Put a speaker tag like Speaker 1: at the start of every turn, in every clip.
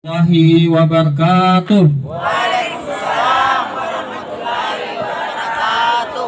Speaker 1: warahmatullahi wabarakatuh.
Speaker 2: Waalaikumsalam warahmatullahi wabarakatuh.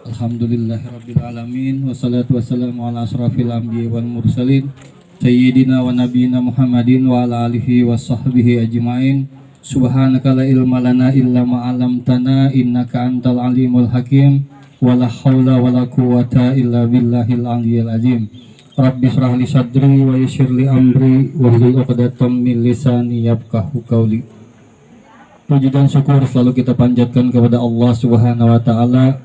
Speaker 1: Alhamdulillahirabbil alamin wassalatu wassalamu ala asrofil anbiya'i wal mursalin sayyidina wa nabiyina Muhammadin wa ala alihi washabbihi ajmain. Subhanaka la ilma lana illa ma 'allamtana innaka antal alimul hakim wala haula wala quwwata illa billahil aliyyil azim. Rabbi shrah li sadri wa yassir li amri wahlul 'uqdatam min lisani yafqahu qawli. Puji dan syukur selalu kita panjatkan kepada Allah Subhanahu wa taala,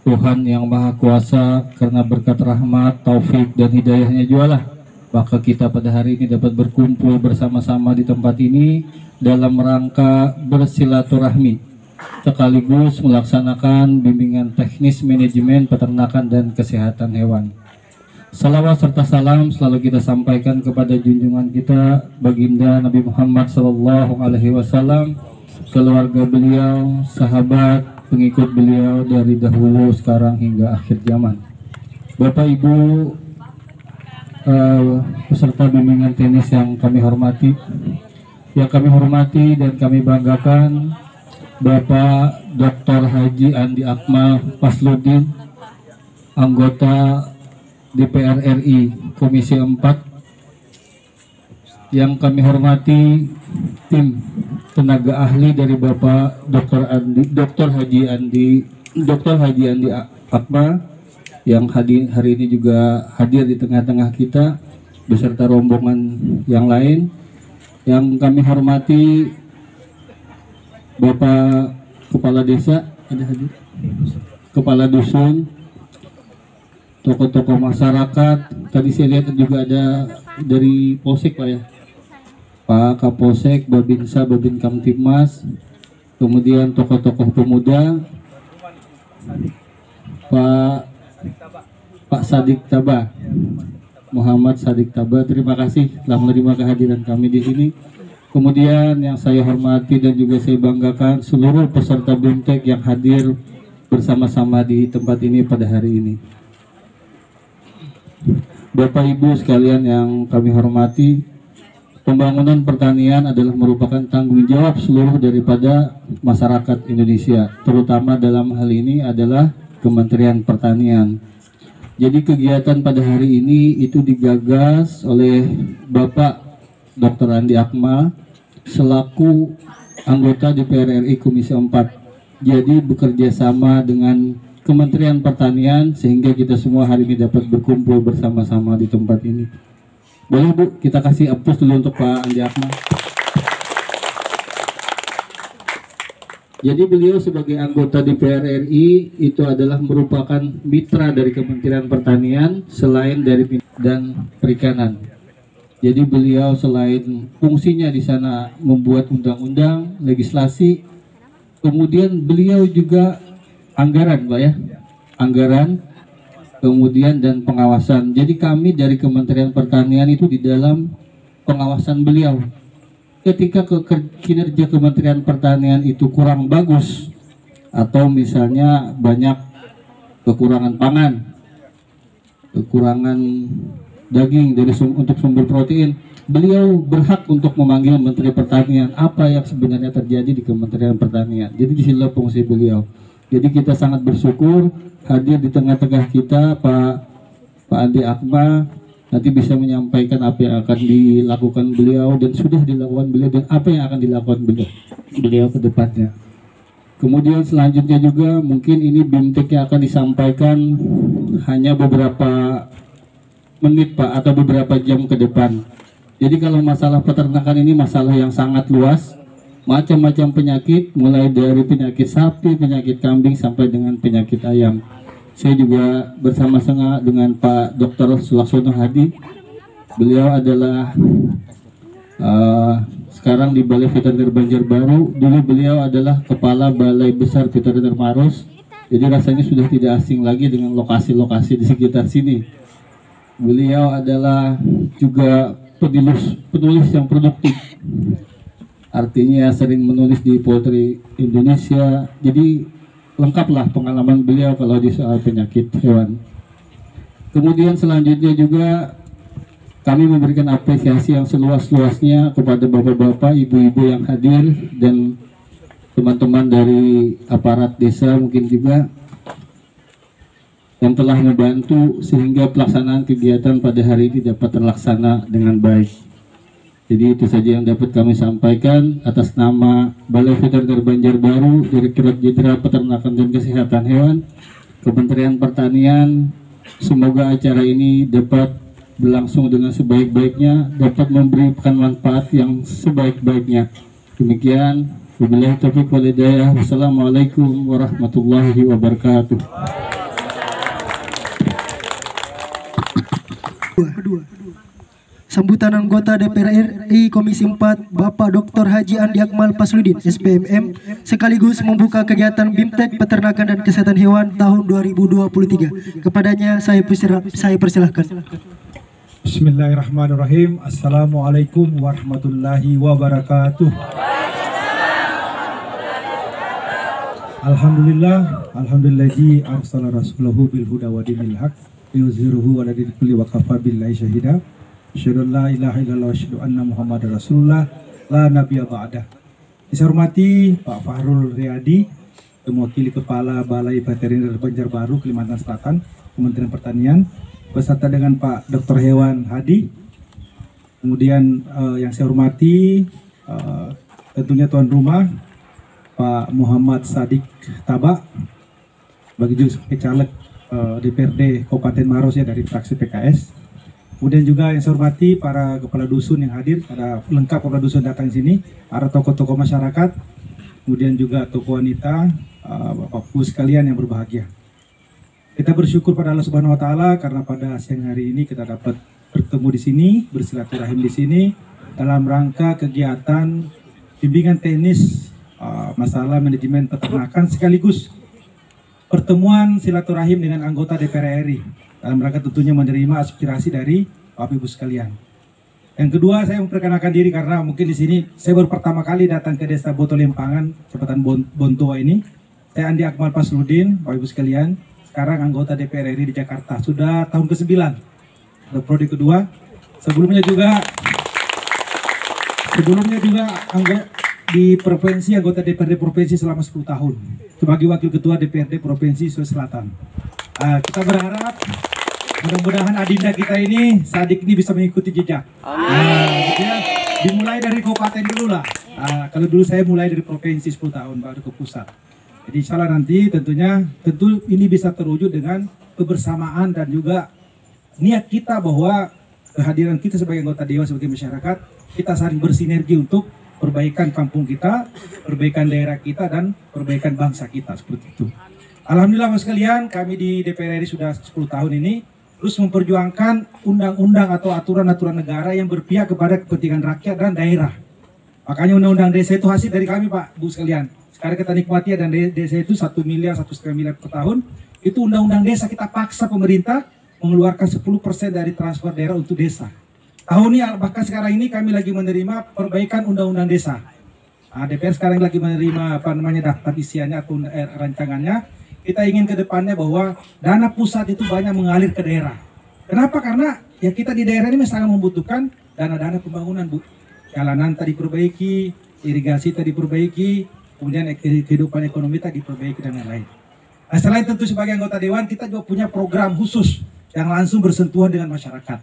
Speaker 1: Tuhan yang Maha Kuasa, karena berkat rahmat, taufik dan hidayahnya jualah maka kita pada hari ini dapat berkumpul bersama-sama di tempat ini dalam rangka bersilaturahmi sekaligus melaksanakan bimbingan teknis manajemen peternakan dan kesehatan hewan. Salawat serta salam selalu kita sampaikan kepada junjungan kita baginda Nabi Muhammad SAW, keluarga beliau, sahabat, pengikut beliau dari dahulu, sekarang hingga akhir zaman. Bapak Ibu peserta bimbingan tenis yang kami hormati, dan kami banggakan Bapak Dr. Haji Andi Akmal Fasludin, anggota DPR RI Komisi 4, yang kami hormati tim tenaga ahli dari Bapak Dr. Haji Andi Akmal yang hari ini juga hadir di tengah-tengah kita beserta rombongan yang lain. Yang kami hormati Bapak Kepala Desa, ada hadir, Kepala Dusun, tokoh-tokoh masyarakat. Tadi saya lihat juga ada dari Polsek Pak ya, Pak Kapolsek, Babinsa, Babin Kamtibmas, kemudian tokoh-tokoh pemuda, Pak Sadik Taba, Muhammad Sadik Taba, terima kasih telah menerima kehadiran kami di sini. Kemudian yang saya hormati dan juga saya banggakan seluruh peserta BIMTEK yang hadir bersama-sama di tempat ini pada hari ini. Bapak Ibu sekalian yang kami hormati, pembangunan pertanian adalah merupakan tanggung jawab seluruh daripada masyarakat Indonesia, terutama dalam hal ini adalah Kementerian Pertanian. Jadi kegiatan pada hari ini itu digagas oleh Bapak Dr. Andi Akmal selaku anggota DPR RI Komisi 4. Jadi bekerja sama dengan Kementerian Pertanian sehingga kita semua hari ini dapat berkumpul bersama-sama di tempat ini. Boleh Bu, kita kasih aplaus dulu untuk Pak Andi Akmal. Jadi beliau sebagai anggota DPR RI itu adalah merupakan mitra dari Kementerian Pertanian selain dari dan perikanan. Jadi beliau selain fungsinya di sana membuat undang-undang, legislasi, kemudian beliau juga anggaran Pak ya, anggaran, kemudian dan pengawasan. Jadi kami dari Kementerian Pertanian itu di dalam pengawasan beliau. Ketika kinerja Kementerian Pertanian itu kurang bagus atau misalnya banyak kekurangan pangan, kekurangan daging untuk sumber protein, beliau berhak untuk memanggil Menteri Pertanian apa yang sebenarnya terjadi di Kementerian Pertanian. Jadi di sini fungsi beliau. Jadi kita sangat bersyukur hadir di tengah-tengah kita Pak Andi Akmal, nanti bisa menyampaikan apa yang akan dilakukan beliau dan sudah dilakukan beliau dan apa yang akan dilakukan beliau ke depannya. Kemudian selanjutnya juga mungkin ini BIMTEK yang akan disampaikan hanya beberapa menit Pak atau beberapa jam ke depan. Jadi kalau masalah peternakan ini masalah yang sangat luas, macam-macam penyakit mulai dari penyakit sapi, penyakit kambing sampai dengan penyakit ayam. Saya juga bersama-sama dengan Pak Dr. Sulaksono Hadi. Beliau adalah sekarang di Balai Veteriner Banjarbaru. Dulu beliau adalah Kepala Balai Besar Veteriner Maros. Jadi rasanya sudah tidak asing lagi dengan lokasi-lokasi di sekitar sini. Beliau adalah juga penulis yang produktif. Artinya sering menulis di Poultry Indonesia. Jadi lengkaplah pengalaman beliau kalau di soal penyakit hewan. Kemudian selanjutnya juga kami memberikan apresiasi yang seluas-luasnya kepada bapak-bapak, ibu-ibu yang hadir dan teman-teman dari aparat desa mungkin juga yang telah membantu sehingga pelaksanaan kegiatan pada hari ini dapat terlaksana dengan baik. Jadi itu saja yang dapat kami sampaikan atas nama Balai Veteriner Banjarbaru, Direktorat Jenderal Peternakan dan Kesehatan Hewan, Kementerian Pertanian. Semoga acara ini dapat berlangsung dengan sebaik-baiknya, dapat memberikan manfaat yang sebaik-baiknya. Demikian, wabillahi taufiq wal hidayah. Wassalamualaikum warahmatullahi wabarakatuh.
Speaker 3: Sambutan anggota DPR RI Komisi 4 Bapak Dr. Haji Andi Akmal Fasludin SPMM sekaligus membuka kegiatan BIMTEK Peternakan dan Kesehatan Hewan tahun 2023. Kepadanya saya persilahkan.
Speaker 4: Bismillahirrahmanirrahim. Assalamualaikum warahmatullahi wabarakatuh. Alhamdulillahi arsala rasulahu bil huda wa dinil haq yuzhiruhu ala dini kulli wa kafa billahi syahida. Asyhadu an la ilaha illallah wa asyhadu anna Muhammadar Rasulullah la nabiyya ba'dah. Saya hormati Pak Fahrul Riyadi, mewakili Kepala Balai Veteriner Banjarbaru, Kalimantan Selatan, Kementerian Pertanian, beserta dengan Pak Dr. Hewan Hadi. Kemudian yang saya hormati tentunya tuan rumah Pak Muhammad Sadik Taba, bagi juga sebagai caleg DPRD Kabupaten Maros ya dari fraksi PKS. Kemudian juga yang saya hormati para kepala dusun yang hadir, ada lengkap kepala dusun datang di sini, ada tokoh-tokoh masyarakat, kemudian juga tokoh wanita, Bapak-Ibu sekalian yang berbahagia. Kita bersyukur pada Allah Subhanahu wa taala karena pada siang hari ini kita dapat bertemu di sini, bersilaturahim di sini dalam rangka kegiatan bimbingan teknis masalah manajemen peternakan sekaligus pertemuan silaturahim dengan anggota DPR RI dalam rangka tentunya menerima aspirasi dari Bapak Ibu sekalian. Yang kedua, saya memperkenalkan diri karena mungkin di sini saya baru pertama kali datang ke Desa Botolempangan, Kecamatan Bontoa ini. Saya Andi Akmal Fasludin, Bapak Ibu sekalian, sekarang anggota DPR RI di Jakarta, sudah tahun ke-9, sudah prodi kedua. Sebelumnya juga di provinsi, anggota DPRD provinsi selama 10 tahun sebagai wakil ketua DPRD Provinsi Sulawesi Selatan. Kita berharap mudah-mudahan adinda kita ini, Sadik ini bisa mengikuti jejak. Dimulai dari kabupaten dulu lah. Kalau dulu saya mulai dari provinsi 10 tahun baru ke pusat. Jadi insya Allah nanti tentu ini bisa terwujud dengan kebersamaan dan juga niat kita bahwa kehadiran kita sebagai anggota dewan, sebagai masyarakat, kita saling bersinergi untuk perbaikan kampung kita, perbaikan daerah kita, dan perbaikan bangsa kita, seperti itu. Alhamdulillah Mas sekalian, kami di DPR RI sudah 10 tahun ini terus memperjuangkan undang-undang atau aturan-aturan negara yang berpihak kepada kepentingan rakyat dan daerah. Makanya undang-undang desa itu hasil dari kami Pak, Bu sekalian. Sekarang kita nikmati dan desa itu 1 miliar, 1,5 miliar per tahun. Itu undang-undang desa kita paksa pemerintah mengeluarkan 10% dari transfer daerah untuk desa. Tahun ini bahkan sekarang ini kami lagi menerima perbaikan undang-undang desa. DPR sekarang lagi menerima daftar isiannya atau rancangannya. Kita ingin ke depannya bahwa dana pusat itu banyak mengalir ke daerah. Kenapa? Karena ya kita di daerah ini sangat membutuhkan dana-dana pembangunan, Bu. Jalanan tadi perbaiki, irigasi tadi perbaiki, kemudian kehidupan ekonomi tadi perbaiki dan lain-lain. Nah, selain tentu sebagai anggota dewan, kita juga punya program khusus yang langsung bersentuhan dengan masyarakat.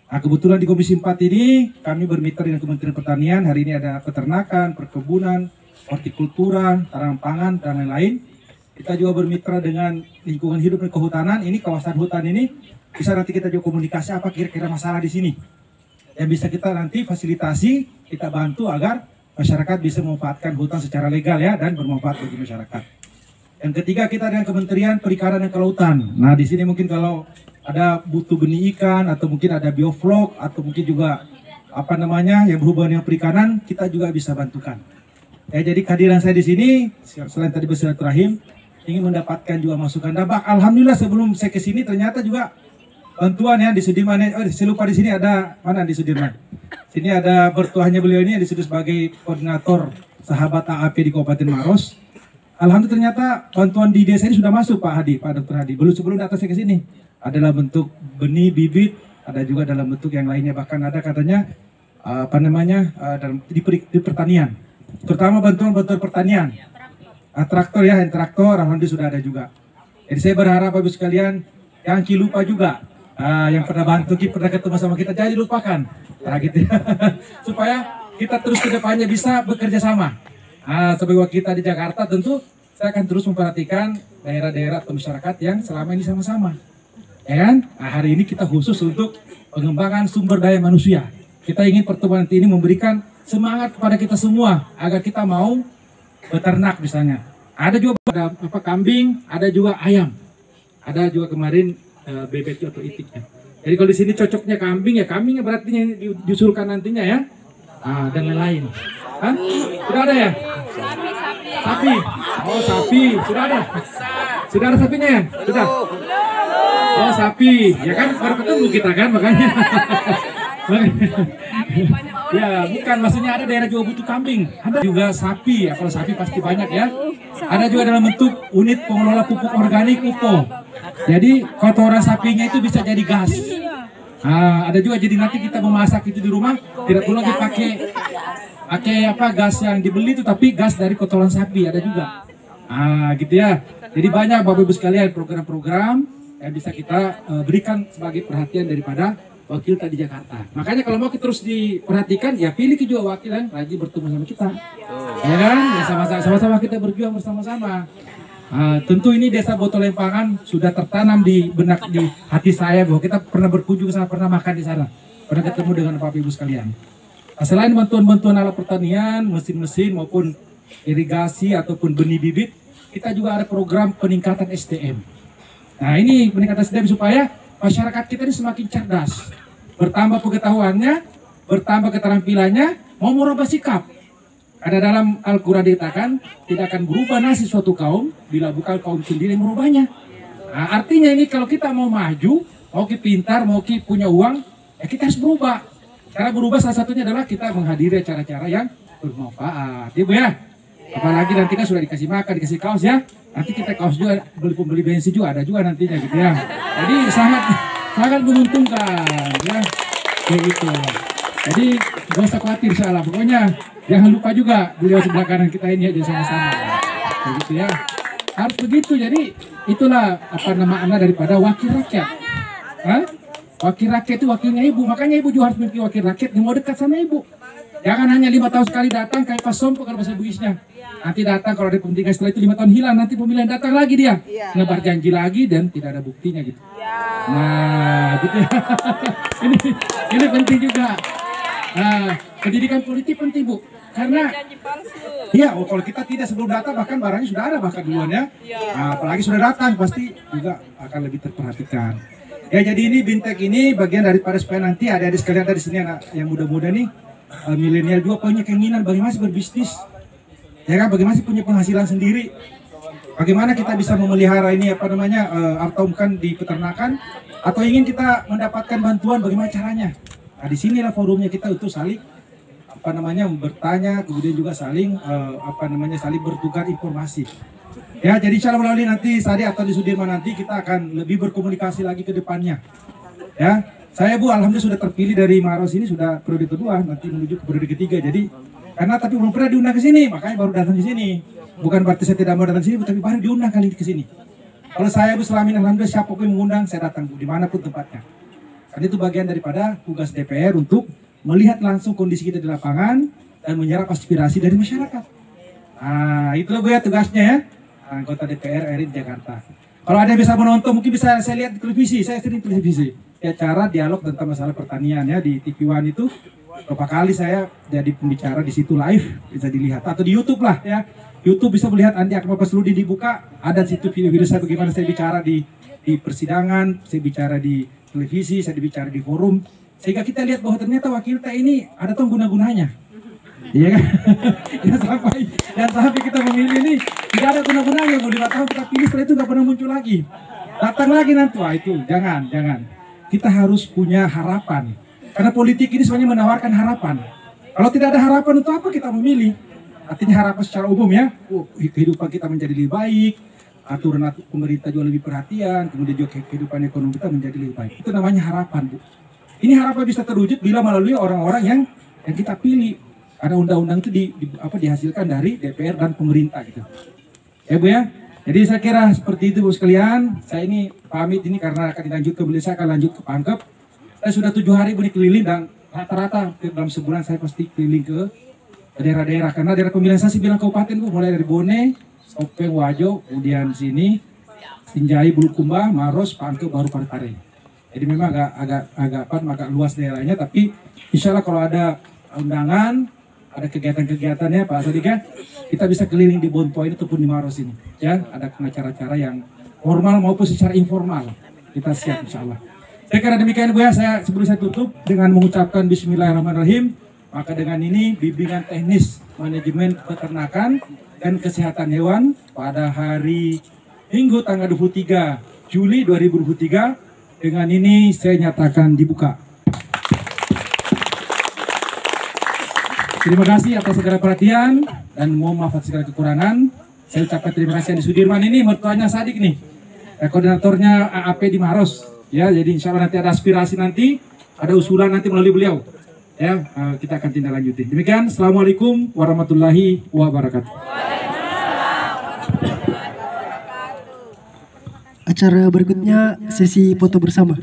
Speaker 4: Nah, kebetulan di Komisi 4 ini kami bermitra dengan Kementerian Pertanian. Hari ini ada peternakan, perkebunan, hortikultura, tanaman pangan, dan lain-lain. Kita juga bermitra dengan lingkungan hidup dan kehutanan. Ini kawasan hutan ini bisa nanti kita juga komunikasi apa kira-kira masalah di sini. Yang bisa kita nanti fasilitasi, kita bantu agar masyarakat bisa memanfaatkan hutan secara legal ya dan bermanfaat bagi masyarakat. Yang ketiga, kita dengan Kementerian Perikanan dan Kelautan. Nah, di sini mungkin kalau ada butuh benih ikan atau mungkin ada bioflok atau mungkin juga yang berhubungan dengan perikanan, kita juga bisa bantukan. Ya, jadi kehadiran saya di sini selain tadi bersilaturahim, ingin mendapatkan juga masukan. Dan alhamdulillah sebelum saya ke sini ternyata juga bantuan ya di Sudirman. Saya lupa di sini ada mana di Sudirman. Sini ada bertuahnya beliau ini yang disebut sebagai koordinator sahabat AAP di Kabupaten Maros. Alhamdulillah ternyata bantuan di desa ini sudah masuk Pak Dr. Hadi. Belum sebelum datang saya ke sini adalah bentuk benih, bibit, ada juga dalam bentuk yang lainnya, bahkan ada katanya di pertanian, terutama bantuan pertanian, traktor ya, hand traktor, alhamdulillah sudah ada juga. Jadi saya berharap Bapak Ibu sekalian, yang lupa juga, yang pernah bantu, pernah ketemu sama kita, jangan dilupakan, gitu ya. Supaya kita terus ke depannya bisa bekerja sama. Sebagai wakil kita di Jakarta, tentu saya akan terus memperhatikan daerah-daerah atau masyarakat yang selama ini sama-sama. Ya kan? Hari ini kita khusus untuk pengembangan sumber daya manusia. Kita ingin pertemuan nanti ini memberikan semangat kepada kita semua agar kita mau beternak misalnya. Ada juga kambing, ada juga ayam, ada juga kemarin bebek atau itiknya. Jadi kalau di sini cocoknya kambing, ya kambingnya berarti diusulkan nantinya ya, dan lain-lain. Sudah ada ya? Sapi. Oh sapi, sudah ada. Sudah ada sapinya ya? Sudah. Oh sapi, ya kan baru ketemu kita kan makanya. Ya bukan, maksudnya ada daerah juga butuh kambing, ada juga sapi ya. Kalau sapi pasti banyak ya. Ada juga dalam bentuk unit pengelola pupuk organik UPO. Jadi kotoran sapinya itu bisa jadi gas. Ada juga, jadi nanti kita memasak itu di rumah tidak perlu lagi pakai gas yang dibeli itu, tapi gas dari kotoran sapi ada juga. Gitu ya. Jadi banyak Bapak Ibu sekalian program-program yang bisa kita berikan sebagai perhatian daripada wakil tadi Jakarta. Makanya kalau mau terus diperhatikan, ya pilih juga wakil yang rajin bertemu sama kita. Ya kan? Ya sama-sama kita berjuang bersama-sama. Tentu ini Desa Botolempangan sudah tertanam di benak, di hati saya, bahwa kita pernah berkunjung sana, pernah makan di sana, pernah ketemu dengan Bapak Ibu sekalian. Selain bantuan-bantuan alat pertanian, mesin-mesin maupun irigasi ataupun benih bibit, kita juga ada program peningkatan SDM. Nah ini peningkatan SDM supaya masyarakat kita ini semakin cerdas, bertambah pengetahuannya, bertambah keterampilannya, mau merubah sikap. Ada dalam Al-Quran dikatakan, tidak akan berubah nasib suatu kaum bila bukan kaum sendiri merubahnya. Artinya ini kalau kita mau maju, mau pintar, mau punya uang, ya kita harus berubah. Cara berubah salah satunya adalah kita menghadiri acara-acara yang bermanfaat, ya Bu ya. Apalagi nanti kan sudah dikasih makan, dikasih kaos ya. Nanti kita kaos juga, pembeli bensin juga ada juga nantinya gitu ya. Jadi sangat menguntungkan ya, kayak gitu. Jadi gak usah khawatir insyaallah. Pokoknya jangan lupa juga beliau sebelah kanan kita ini ya, sama-sama. Kayak gitu ya. Harus begitu. Jadi itulah makna daripada wakil rakyat. Wakil rakyat itu wakilnya ibu. Makanya ibu juga harus memiliki wakil rakyat yang mau dekat sama ibu. Jangan hanya 5 tahun sekali datang kayak pas sompo kalau bahasa Bugisnya. Nanti datang kalau ada penting, setelah itu 5 tahun hilang, nanti pemilihan datang lagi dia. Ngebar janji lagi dan tidak ada buktinya gitu. Nah, gitu ya. ini penting juga. Pendidikan politik penting Bu. Karena iya, kalau kita tidak sebelum datang bahkan barangnya sudah ada bahkan duluan ya. Apalagi sudah datang pasti juga akan lebih terperhatikan. Ya jadi ini Bintek ini bagian daripada supaya nanti adik-adik sekalian dari sini anak yang muda-muda nih, milenial juga punya keinginan bagaimana sih berbisnis. Ya kan, bagaimana sih punya penghasilan sendiri. Bagaimana kita bisa memelihara ini atau bukan di peternakan, atau ingin kita mendapatkan bantuan bagaimana caranya. Nah, disinilah forumnya kita untuk saling bertanya, kemudian juga saling saling bertukar informasi. Ya, jadi insya Allah melalui nanti Sadi atau di Sudirman nanti kita akan lebih berkomunikasi lagi ke depannya. Ya, saya Bu alhamdulillah sudah terpilih dari Maros ini sudah periode kedua, nanti menuju ke periode ketiga. Jadi karena tapi belum pernah diundang ke sini, makanya baru datang ke sini. Bukan berarti saya tidak mau datang ke sini, tapi baru diundang kali ini ke sini. Kalau saya Bu Selamin alhamdulillah siapa pun yang mengundang saya datang Bu, dimanapun tempatnya. Karena itu bagian daripada tugas DPR untuk melihat langsung kondisi kita di lapangan dan menyerap aspirasi dari masyarakat. Itulah Bu ya tugasnya ya, anggota DPR RI di Jakarta. Kalau ada yang bisa menonton, mungkin bisa saya lihat di televisi, saya sering televisi. Acara dialog tentang masalah pertanian ya di TV One itu. Beberapa kali saya jadi pembicara di situ live, bisa dilihat. Atau di YouTube lah ya. YouTube bisa melihat Andi Akmal Pasludin dibuka, ada situ video-video saya bagaimana saya bicara di persidangan, saya bicara di televisi, saya bicara di forum. Sehingga kita lihat bahwa ternyata wakil kita ini ada tuh guna-gunanya. Iya kan? Yang sampai kita memilih ini tidak ada guna-gunanya. 5 tahun kita pilih, setelah itu nggak pernah muncul lagi. Datang lagi nanti, wah itu jangan. Kita harus punya harapan. Karena politik ini sebenarnya menawarkan harapan. Kalau tidak ada harapan untuk apa kita memilih? Artinya harapan secara umum ya, kehidupan kita menjadi lebih baik, aturan pemerintah juga lebih perhatian, kemudian juga kehidupan ekonomi kita menjadi lebih baik. Itu namanya harapan Bu. Ini harapan bisa terwujud bila melalui orang-orang yang kita pilih. Karena undang-undang itu dihasilkan dari DPR dan pemerintah gitu. Ya Bu ya. Jadi saya kira seperti itu Bu sekalian. Saya ini pamit ini karena akan dilanjut ke beliau, saya akan lanjut ke Pangkep. Saya sudah 7 hari Bu keliling dan rata-rata dalam sebulan saya pasti keliling ke daerah-daerah. Karena daerah pemilihan saya bilang kabupaten Bu, mulai dari Bone, Sopeng, Wajo, kemudian sini Sinjai, Bulukumba, Maros, Pangkep, baru Parepare. Jadi memang agak luas daerahnya, tapi insya Allah kalau ada undangan, ada kegiatan-kegiatannya Pak Sadiqa, kita bisa keliling di Bon Point ataupun di Maros ini. Ya, ada acara-acara yang formal maupun secara informal. Kita siap insya Allah. Saya kira demikian Bu ya, sebelum saya tutup dengan mengucapkan Bismillahirrahmanirrahim. Maka dengan ini bimbingan teknis manajemen peternakan dan kesehatan hewan pada hari Minggu tanggal 23 Juli 2023 dengan ini saya nyatakan dibuka. Terima kasih atas segala perhatian dan mohon maaf atas segala kekurangan. Saya ucapkan terima kasih di Sudirman ini, mertuanya Sadik nih, koordinatornya AAP di Maros. Ya, jadi insya Allah nanti ada aspirasi nanti, ada usulan nanti melalui beliau. Ya, kita akan tindak lanjuti. Demikian, Assalamualaikum warahmatullahi wabarakatuh.
Speaker 3: Acara berikutnya sesi foto bersama.